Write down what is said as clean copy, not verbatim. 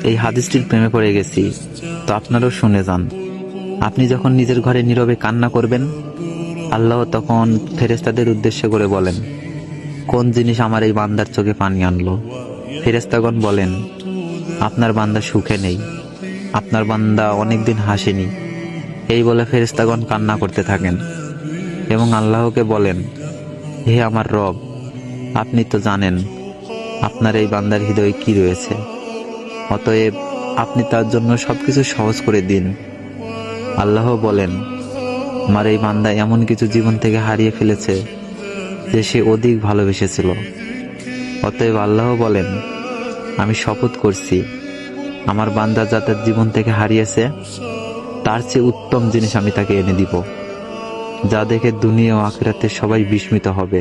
এই হাদিসটির প্রেমে পড়ে গেছি, তো আপনারাও শুনে যান। আপনি যখন নিজের ঘরে নীরবে কান্না করবেন, আল্লাহ তখন ফেরেশতাদের উদ্দেশ্য করে বলেন, কোন জিনিস আমার এই বান্দার চোখে পানি আনলো? ফেরেশতাগণ বলেন, আপনার বান্দা সুখে নেই, আপনার বান্দা অনেকদিন হাসেনি। এই বলে ফেরেশতাগণ কান্না করতে থাকেন এবং আল্লাহকে বলেন, হে আমার রব, আপনি তো জানেন আপনার এই বান্দার হৃদয়ে কি রয়েছে, অতএব আপনি তার জন্য সবকিছু সহজ করে দিন। আল্লাহ বলেন, আমার এই বান্দা এমন কিছু জীবন থেকে হারিয়ে ফেলেছে যে সে অধিক ভালোবেসেছিল। অতএব আল্লাহ বলেন, আমি শপথ করছি, আমার বান্দা যা তার জীবন থেকে হারিয়েছে তার চেয়ে উত্তম জিনিস আমি তাকে এনে দিব, যা দেখে দুনিয়া ও আখিরাতে সবাই বিস্মিত হবে।